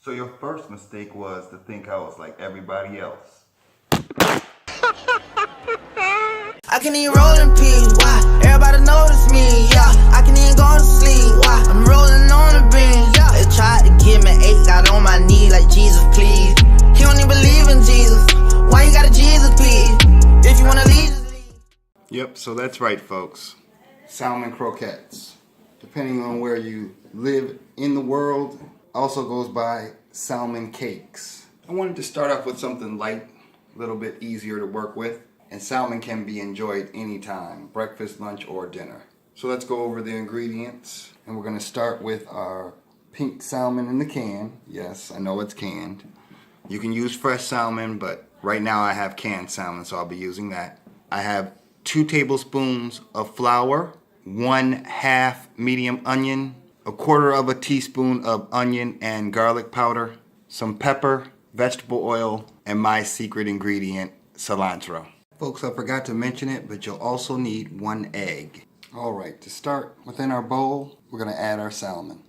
So your first mistake was to think I was like everybody else. I can even roll in peace, why? Everybody notice me, yeah. I can even go to sleep, why? I'm rolling on the beans, yeah. They tried to give me 8, got on my knee like Jesus, please. He don't even believe in Jesus. Why you got a Jesus, please? If you wanna leave, just leave. Yep, so that's right, folks. Salmon croquettes. Depending on where you live in the world, also goes by salmon cakes. I wanted to start off with something light, a little bit easier to work with. And salmon can be enjoyed anytime, breakfast, lunch, or dinner. So let's go over the ingredients. And we're going to start with our pink salmon in the can. Yes, I know it's canned. You can use fresh salmon, but right now I have canned salmon, so I'll be using that. I have 2 tablespoons of flour, 1/2 medium onion, 1/4 teaspoon of onion and garlic powder, some pepper, vegetable oil, and my secret ingredient, cilantro. Folks, I forgot to mention it, but you'll also need 1 egg. Alright, to start, within our bowl, we're going to add our salmon.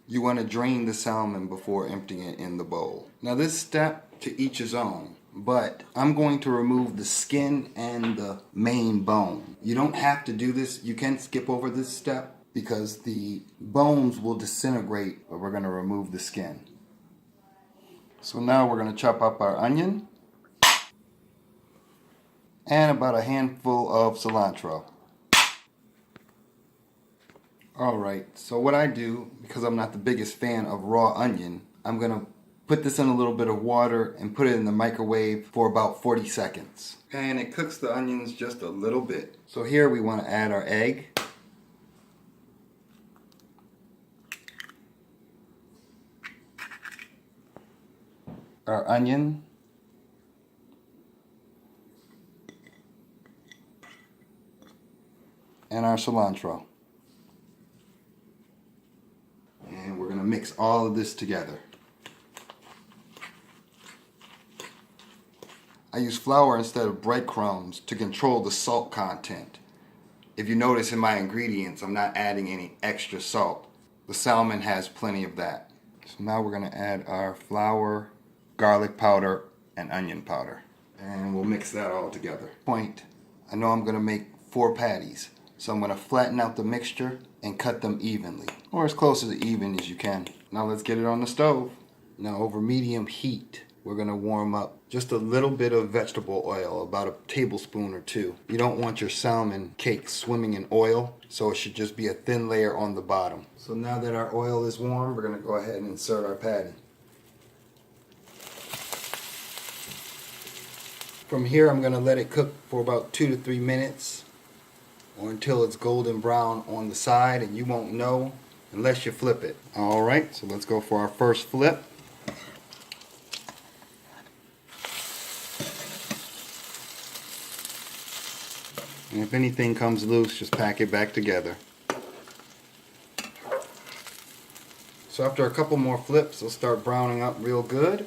You want to drain the salmon before emptying it in the bowl. Now this step, to each his own, but I'm going to remove the skin and the main bone. You don't have to do this, you can skip over this step because the bones will disintegrate, but we're going to remove the skin. So now we're going to chop up our onion and about a handful of cilantro. Alright, so what I do, because I'm not the biggest fan of raw onion, I'm going to put this in a little bit of water and put it in the microwave for about 40 seconds. And it cooks the onions just a little bit. So here we want to add our egg. Our onion, and our cilantro. And we're going to mix all of this together. I use flour instead of breadcrumbs to control the salt content. If you notice in my ingredients, I'm not adding any extra salt. The salmon has plenty of that. So now we're going to add our flour, garlic powder, and onion powder. And we'll mix that all together. I know I'm going to make 4 patties. So I'm going to flatten out the mixture and cut them evenly. Or as close to even as you can. Now let's get it on the stove. Now over medium heat, we're going to warm up just a little bit of vegetable oil, about a tablespoon or 2. You don't want your salmon cake swimming in oil, so it should just be a thin layer on the bottom. So now that our oil is warm, we're going to go ahead and insert our patty. From here, I'm going to let it cook for about 2 to 3 minutes or until it's golden brown on the side, and you won't know unless you flip it. Alright, so let's go for our first flip. And if anything comes loose, just pack it back together. So after a couple more flips, it'll start browning up real good.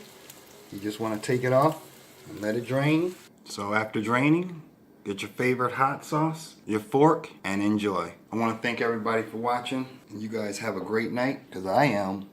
You just want to take it off and let it drain. So after draining, get your favorite hot sauce, your fork, and enjoy. I want to thank everybody for watching. You guys have a great night, because I am.